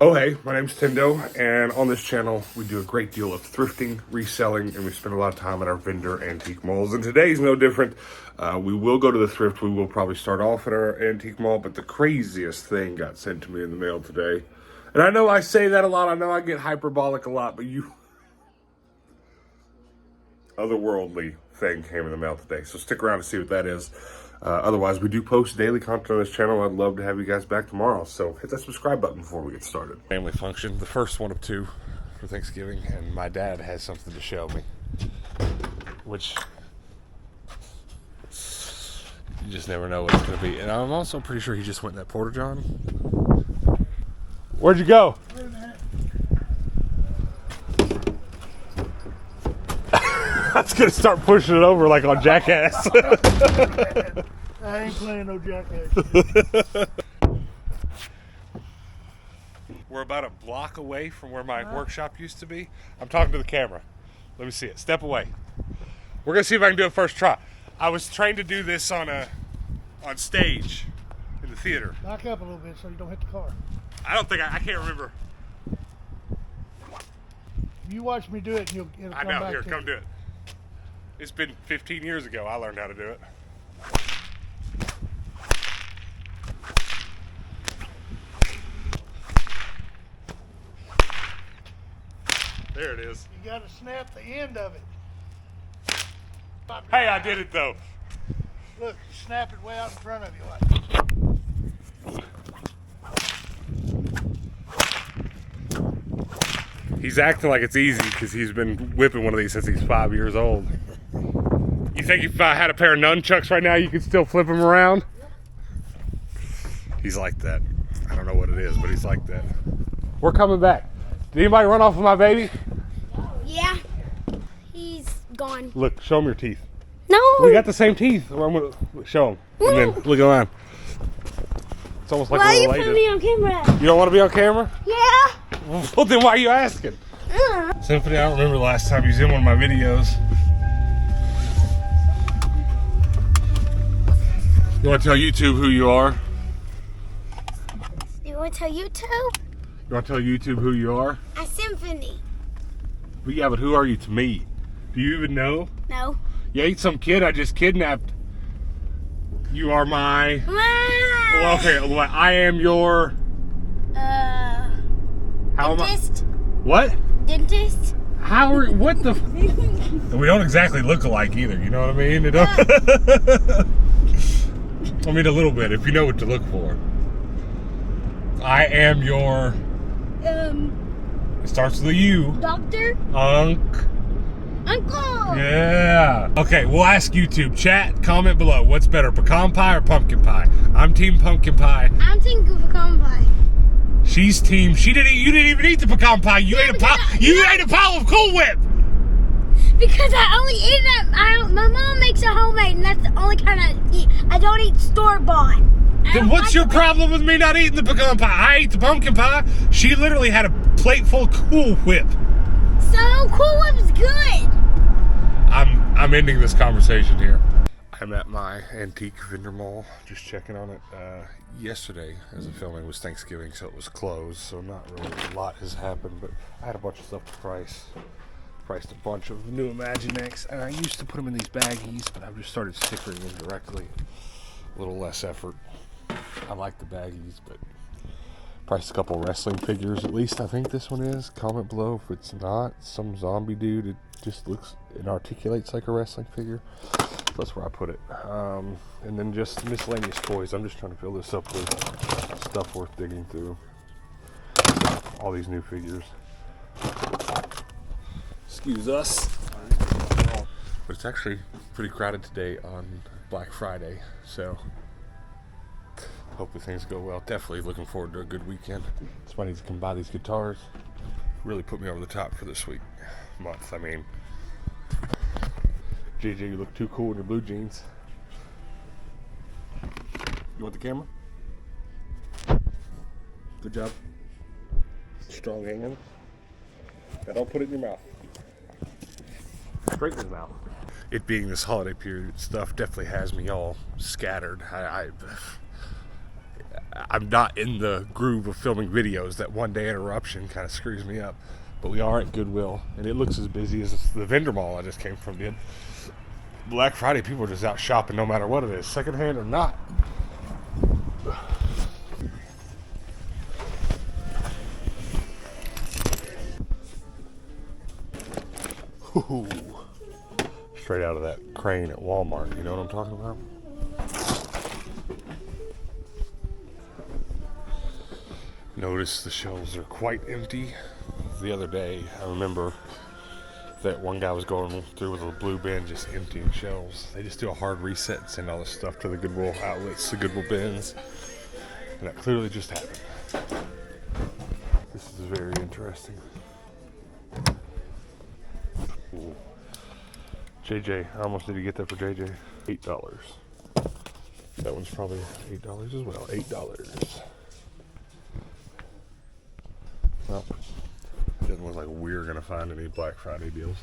Oh hey, my name's TENDO, and on this channel we do a great deal of thrifting, reselling, and we spend a lot of time at our vendor antique malls. And today's no different. We will go to the thrift. We will probably start off at our antique mall, but the craziest thing got sent to me in the mail today. And I know I say that a lot. I know I get hyperbolic a lot, but otherworldly thing came in the mail today. So stick around to see what that is. Otherwise, we do post daily content on this channel. I'd love to have you guys back tomorrow. So hit that subscribe button before we get started. Family function, the first one of two for Thanksgiving, and my dad has something to show me, which you just never know what it's going to be. And I'm also pretty sure he just went in that Porta John. Where'd you go? I was going to start pushing it over like on Jackass. I ain't playing no Jackass. We're about a block away from where my workshop used to be. I'm talking to the camera. Let me see it. Step away. We're going to see if I can do it first try. I was trained to do this on stage in the theater. Back up a little bit so you don't hit the car. I don't think I can't remember. You watch me do it and it'll come back. I know. Here, to come you. do it. It's been 15 years ago I learned how to do it. There it is. You gotta snap the end of it. Hey, I did it though. Look, snap it way out in front of you. He's acting like it's easy because he's been whipping one of these since he's 5 years old. You think if I had a pair of nunchucks right now, you could still flip them around? He's like that. I don't know what it is, but he's like that. We're coming back. Did anybody run off with my baby? Yeah. He's gone. Look, show him your teeth. No. We got the same teeth. I'm gonna show him. And then look at mine. It's almost like Why are we're you related. putting me on camera? You don't want to be on camera? Yeah. Well, then why are you asking? Symphony, I don't remember the last time you was in one of my videos. You want to tell YouTube who you are? You want to tell YouTube? You want to tell YouTube who you are? A symphony. But yeah, but who are you to me? Do you even know? No. You ain't some kid I just kidnapped. You are my... Well, okay, well, I am your... How dentist? Am I... What? Dentist? How are... What the... We don't exactly look alike either, you know what I mean? It don't... I mean, a little bit, if you know what to look for. I am your... It starts with a U. Doctor? Uncle. Yeah. Okay, we'll ask YouTube. Chat, comment below. What's better, pecan pie or pumpkin pie? I'm team pumpkin pie. I'm team pecan pie. She's team... You didn't even eat the pecan pie. You ate a pile. You ate a pile of Cool Whip. Because I only eat that. My mom makes a homemade, and that's the only kind I eat. I don't eat store-bought. Then what's your problem with me not eating the pecan pie? I ate the pumpkin pie. She literally had a plate full of Cool Whip. So Cool Whip is good. I'm ending this conversation here. I'm at my antique vendor mall, just checking on it. Yesterday, as of filming, was Thanksgiving, so it was closed, so not really a lot has happened, but I had a bunch of stuff to price. Priced a bunch of new Imaginex, and I used to put them in these baggies, but I've just started stickering them directly. A little less effort. I like the baggies, but priced a couple wrestling figures, at least I think this one is. Comment below if it's not. Some zombie dude, it just looks, it articulates like a wrestling figure. So that's where I put it. And then just miscellaneous toys. I'm just trying to fill this up with stuff worth digging through. All these new figures. Excuse us. But it's actually pretty crowded today on Black Friday, so hopefully things go well. Definitely looking forward to a good weekend. Somebody needs to come buy these guitars. Really put me over the top for this month. I mean, JJ, you look too cool in your blue jeans. You want the camera? Good job. Strong hand. Now don't put it in your mouth. Straight in his mouth. It being this holiday period stuff definitely has me all scattered. I'm not in the groove of filming videos. That one day interruption kind of screws me up. But we are at Goodwill, and it looks as busy as the vendor mall I just came from did. Black Friday, people are just out shopping no matter what it is, secondhand or not. Ooh. Straight out of that crane at Walmart, you know what I'm talking about? Notice the shelves are quite empty. The other day, I remember that one guy was going through with a blue bin just emptying shelves. They just do a hard reset and send all this stuff to the Goodwill outlets, the Goodwill bins. And that clearly just happened. This is very interesting. Ooh. JJ, I almost need to get that for JJ. $8. That one's probably $8 as well. $8. Well, it doesn't look like we're gonna find any Black Friday deals.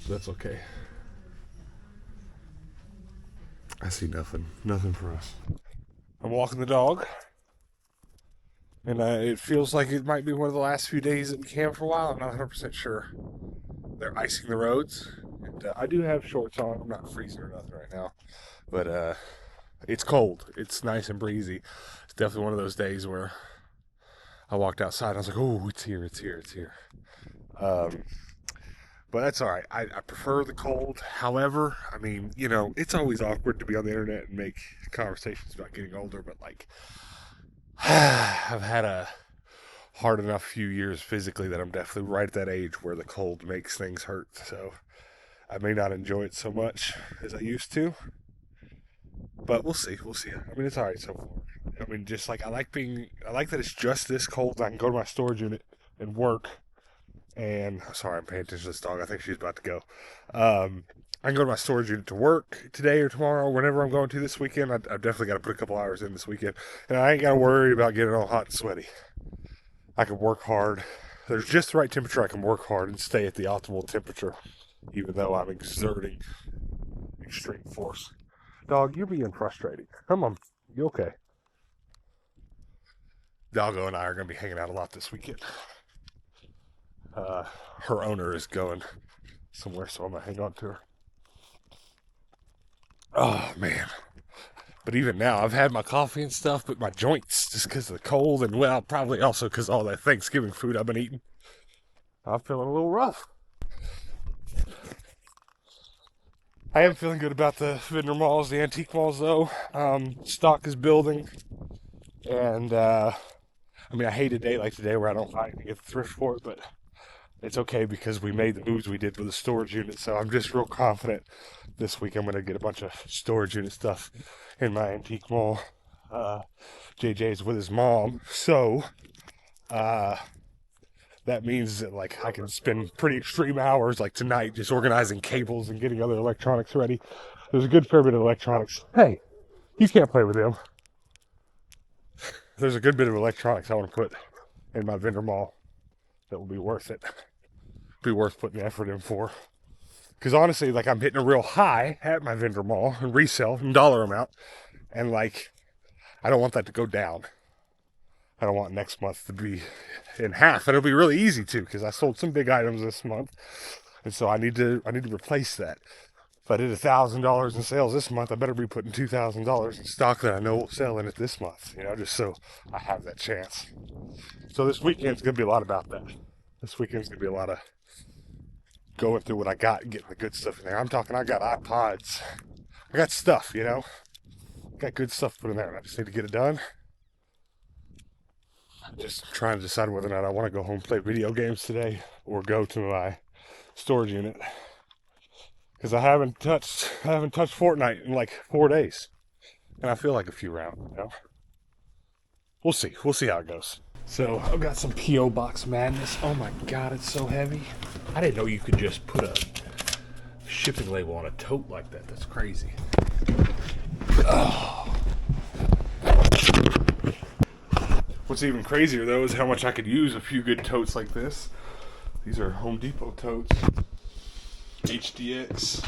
That's okay. I see nothing for us. I'm walking the dog, and it feels like it might be one of the last few days that we can for a while. I'm not 100% sure. They're icing the roads, and I do have shorts on. I'm not freezing or nothing right now, but it's cold. It's nice and breezy. It's definitely one of those days where I walked outside and I was like, oh, it's here. But that's all right. I prefer the cold. However, I mean, you know, it's always awkward to be on the internet and make conversations about getting older, but like, I've had a hard enough few years physically that I'm definitely right at that age where the cold makes things hurt. So I may not enjoy it so much as I used to, but we'll see. I mean, it's all right so far. I mean, just like I like that it's just this cold. I can go to my storage unit and work. And sorry, I'm paying attention to this dog. I think she's about to go. I can go to my storage unit to work today or tomorrow, whenever I'm going to this weekend. I've definitely got to put a couple hours in this weekend, and I ain't got to worry about getting all hot and sweaty. I can work hard. There's just the right temperature. I can work hard and stay at the optimal temperature, even though I'm exerting extreme force. Dog, you're being frustrating. Come on, you okay? Doggo and I are going to be hanging out a lot this weekend. Her owner is going somewhere, so I'm going to hang on to her. Oh, man. But even now, I've had my coffee and stuff, but my joints, just because of the cold, and well, probably also because of all that Thanksgiving food I've been eating, I'm feeling a little rough. I am feeling good about the vendor malls, the antique malls, though. Stock is building, and I mean, I hate a day like today where I don't find to get the thrift for it, but it's okay because we made the moves we did with the storage unit, so I'm just real confident this week I'm going to get a bunch of storage unit stuff in my antique mall. JJ's with his mom, so that means that like I can spend pretty extreme hours like tonight just organizing cables and getting other electronics ready. There's a good fair bit of electronics. Hey, you can't play with them. There's a good bit of electronics I want to put in my vendor mall that will be worth it. Be worth putting the effort in for. Because honestly, like, I'm hitting a real high at my vendor mall and resale in dollar amount, and like, I don't want that to go down. I don't want next month to be in half, and it'll be really easy too because I sold some big items this month, and so I need to replace that. If I did $1,000 in sales this month, I better be putting $2,000 in stock that I know will sell in it this month, you know, just so I have that chance. So this weekend's going to be a lot about that. This weekend's going to be a lot of going through what I got and getting the good stuff in there. I'm talking, I got iPods. I got stuff, you know. Got good stuff put in there, and I just need to get it done. I'm just trying to decide whether or not I want to go home and play video games today or go to my storage unit. Because I haven't touched Fortnite in like 4 days. And I feel like a few rounds, you know. We'll see how it goes. So I've got some P.O. Box madness. Oh my god, it's so heavy. I didn't know you could just put a shipping label on a tote like that. That's crazy. Oh. What's even crazier though is how much I could use a few good totes like this. These are Home Depot totes. HDX.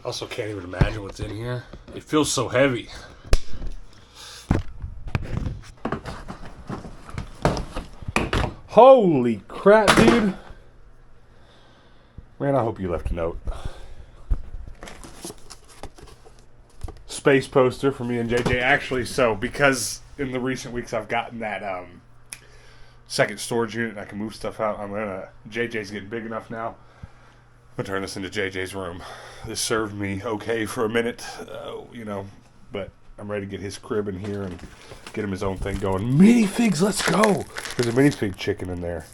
Also can't even imagine what's in here. It feels so heavy. Holy crap, dude. Man, I hope you left a note. Space poster for me and JJ. Actually, so because in the recent weeks I've gotten that second storage unit and I can move stuff out, JJ's getting big enough now. I'm gonna turn this into JJ's room. This served me okay for a minute, but I'm ready to get his crib in here and get him his own thing going. Minifigs, let's go! There's a minifig chicken in there.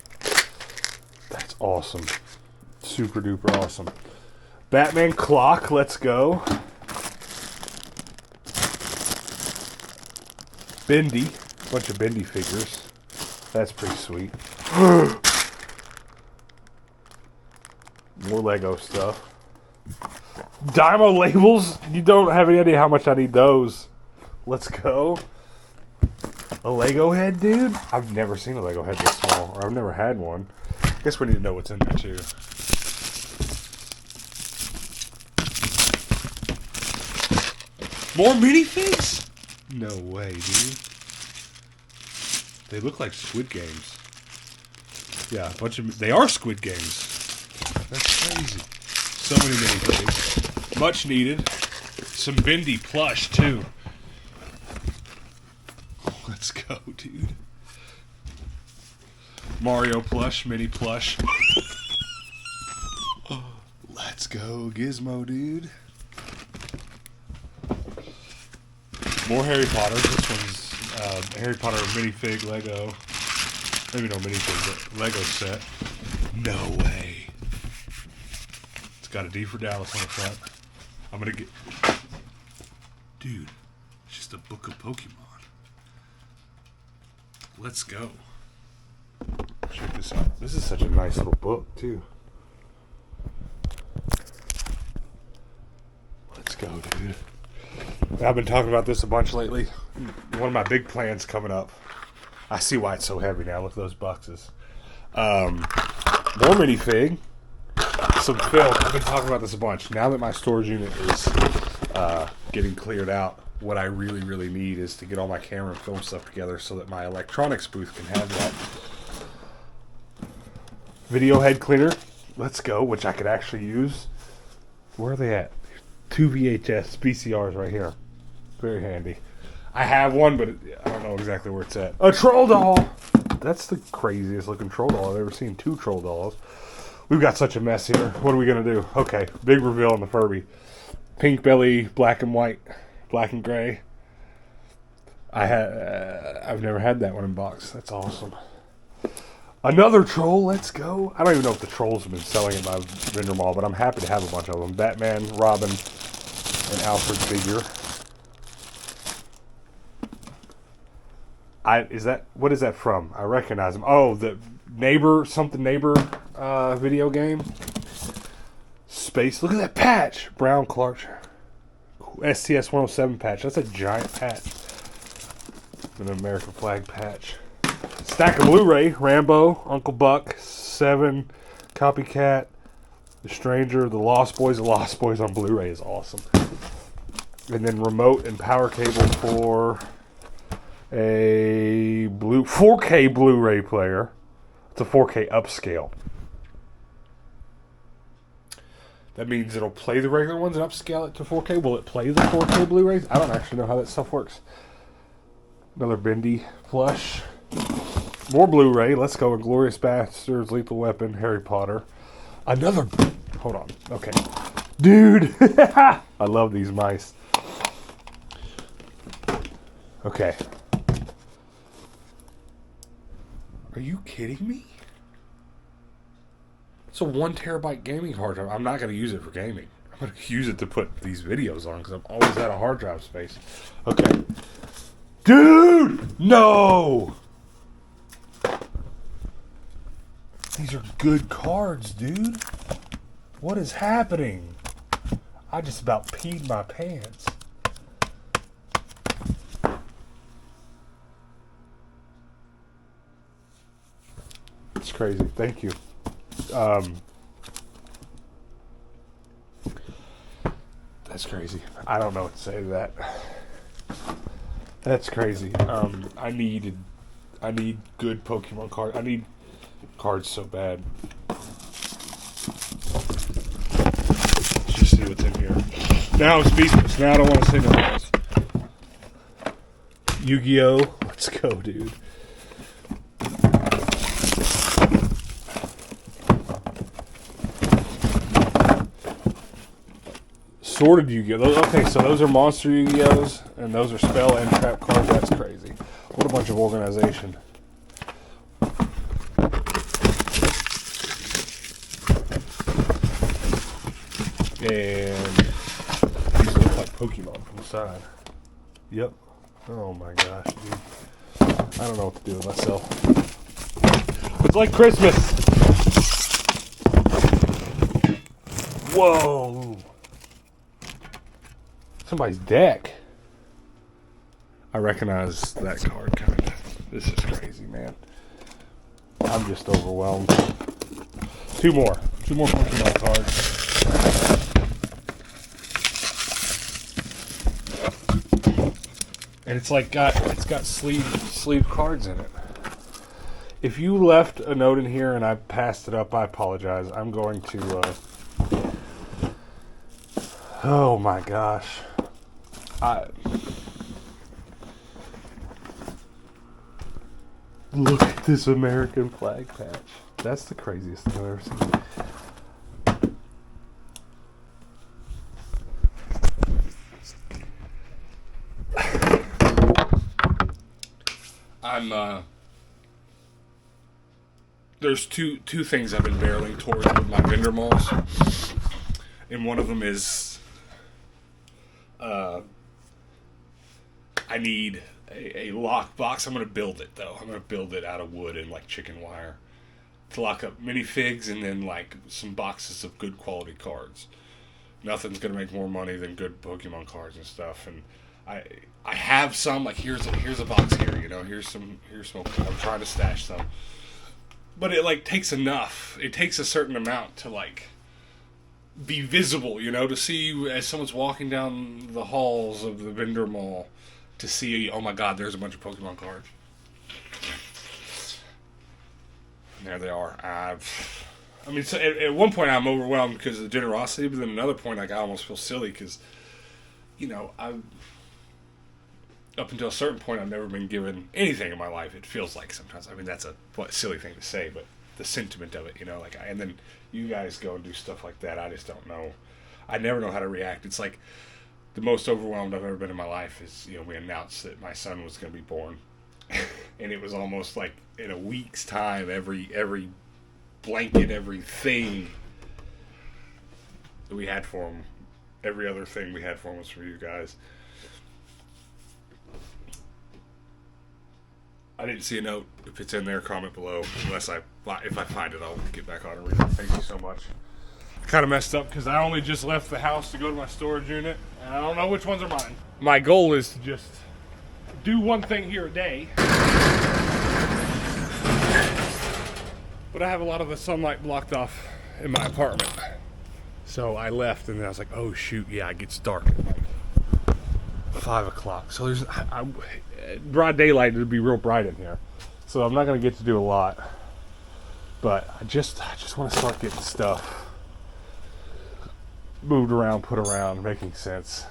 That's awesome. Super duper awesome. Batman clock, let's go. Bendy, bunch of Bendy figures. That's pretty sweet. More Lego stuff. Dymo labels. You don't have any idea how much I need those. Let's go. A Lego head, dude? I've never seen a Lego head this small, or I've never had one. I guess we need to know what's in there, too. More minifigs? No way, dude. They look like Squid Games. Yeah, a bunch of... They are Squid Games. That's crazy. So many minifigs. Much needed. Some Bendy plush, too. Let's go, dude. Mario plush, mini plush. Let's go, Gizmo, dude. More Harry Potter. This one's Harry Potter minifig Lego. Maybe no minifig, but Lego set. No way. It's got a D for Dallas on the front. I'm gonna get... Dude, it's just a book of Pokemon. Let's go. Check this out. This is such a nice little book, too. Let's go, dude. I've been talking about this a bunch lately. One of my big plans coming up. I see why it's so heavy now. Look at those boxes. More minifig. Some film. I've been talking about this a bunch. Now that my storage unit is getting cleared out, what I really, really need is to get all my camera and film stuff together so that my electronics booth can have that. Video head cleaner. Let's go, which I could actually use. Where are they at? 2 VHS VCRs right here. Very handy. I have one, but I don't know exactly where it's at. A troll doll! That's the craziest looking troll doll I've ever seen. 2 troll dolls. We've got such a mess here. What are we going to do? Okay, big reveal on the Furby. Pink belly, black and white, black and gray. I've never had that one in box. That's awesome. Another troll, let's go. I don't even know if the trolls have been selling at my vendor mall, but I'm happy to have a bunch of them. Batman, Robin, and Alfred figure. What is that from? I recognize him. Oh, the neighbor video game. Space. Look at that patch. Brown Clark. STS 107 patch. That's a giant patch. An American flag patch. Stack of Blu-ray. Rambo, Uncle Buck, 7, Copycat, The Stranger, The Lost Boys. The Lost Boys on Blu-ray is awesome. And then remote and power cable for a 4K Blu-ray player. It's a 4K upscale. That means it'll play the regular ones and upscale it to 4K. Will it play the 4K Blu-rays? I don't actually know how that stuff works. Another Bendy plush. More Blu-ray. Let's go. Inglourious Bastards, Lethal Weapon, Harry Potter. Another... Hold on. Okay. Dude! I love these mice. Okay. Are you kidding me? It's a 1 terabyte gaming hard drive. I'm not going to use it for gaming. I'm going to use it to put these videos on because I've always had a hard drive space. Okay. Dude! No! These are good cards, dude. What is happening? I just about peed my pants. It's crazy. Thank you. That's crazy. I don't know what to say to that. That's crazy. I need good Pokemon cards. I need cards so bad. Let's just see what's in here. Now I'm speechless. Now I don't want to say nothing else. Yu-Gi-Oh! Let's go, dude. Sorted Yu-Gi-Oh! Okay, so those are monster Yu-Gi-Ohs, and those are spell and trap cards. That's crazy. What a bunch of organization. And these look like Pokemon from the side. Yep. Oh my gosh, dude. I don't know what to do with myself. It's like Christmas. Whoa. Somebody's deck. I recognize that card kind of. This is crazy, man. I'm just overwhelmed. Two more Pokemon cards. And it's got sleeve cards in it. If you left a note in here and I passed it up, I apologize. I'm going to oh my gosh. Look at this American flag patch. That's the craziest thing I've ever seen. There's two things I've been barreling towards with my vendor malls, and one of them is I need a lock box. I'm going to build it though. I'm going to build it out of wood and like chicken wire to lock up minifigs and then like some boxes of good quality cards. Nothing's going to make more money than good Pokemon cards and stuff. And I have some, like here's a box here, you know, here's some I'm trying to stash some. But it like takes enough. It takes a certain amount to like be visible, you know, to see you as someone's walking down the halls of the vendor mall to see, oh my god, there's a bunch of Pokemon cards. And there they are. I mean, so at one point I'm overwhelmed because of the generosity, but then another point like I almost feel silly because, you know, up until a certain point, I've never been given anything in my life. It feels like sometimes. I mean, that's a silly thing to say, but the sentiment of it, you know, like, and then you guys go and do stuff like that. I just don't know. I never know how to react. It's like the most overwhelmed I've ever been in my life is, you know, we announced that my son was going to be born, and it was almost like in a week's time, every blanket, everything that we had for him, every other thing we had for him was for you guys. I didn't see a note. If it's in there, comment below. If I find it, I'll get back on and read it. Thank you so much. I kind of messed up because I only just left the house to go to my storage unit, and I don't know which ones are mine. My goal is to just do one thing here a day. But I have a lot of the sunlight blocked off in my apartment. So I left, and then I was like, oh shoot, yeah, it gets dark at like 5 o'clock. So there's broad daylight, it'd be real bright in here, so I'm not going to get to do a lot, but I just want to start getting stuff moved around, put around, making sense.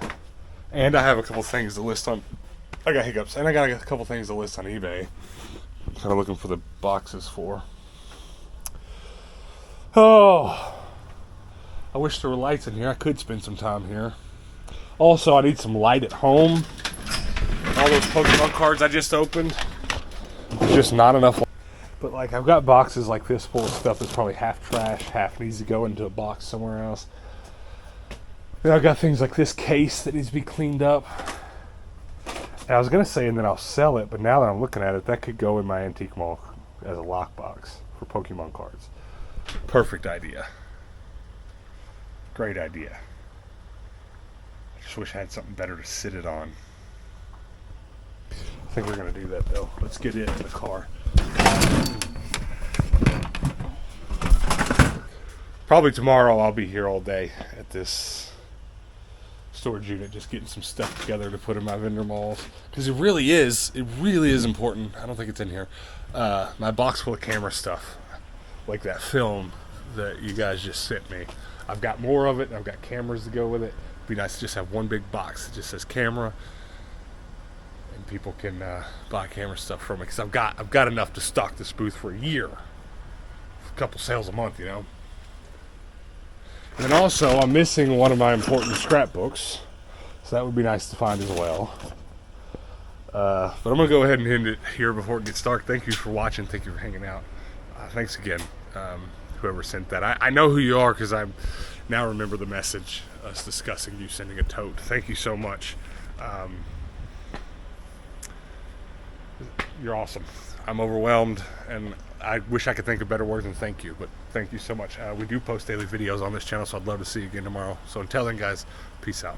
And I have a couple things to list on, I got hiccups, and I got a couple things to list on eBay. Kind of looking for the boxes for. Oh, I wish there were lights in here. I could spend some time here. Also, I need some light at home. All those Pokemon cards I just opened, there's just not enough. But like, I've got boxes like this full of stuff that's probably half trash, half needs to go into a box somewhere else. Then I've got things like this case that needs to be cleaned up. And I was gonna say, and then I'll sell it, but now that I'm looking at it, that could go in my antique mall as a lockbox for Pokemon cards. Perfect idea. Great idea. I just wish I had something better to sit it on. I think we're going to do that though. Let's get it in the car. Probably tomorrow I'll be here all day at this storage unit, just getting some stuff together to put in my vendor malls, because it really is important. I don't think it's in here. My box full of camera stuff, like that film that you guys just sent me. I've got more of it, and I've got cameras to go with it. It'd be nice to just have one big box that just says camera, and people can buy camera stuff from me, because I've got enough to stock this booth for a year, a couple sales a month, you know. And then also, I'm missing one of my important scrapbooks, so that would be nice to find as well. But I'm going to go ahead and end it here before it gets dark. Thank you for watching. Thank you for hanging out. Thanks again, whoever sent that. I know who you are, because I now remember the message, us discussing you sending a tote. Thank you so much. You're awesome. I'm overwhelmed, and I wish I could think of better words than thank you, but thank you so much. We do post daily videos on this channel, so I'd love to see you again tomorrow. So until then, guys, peace out.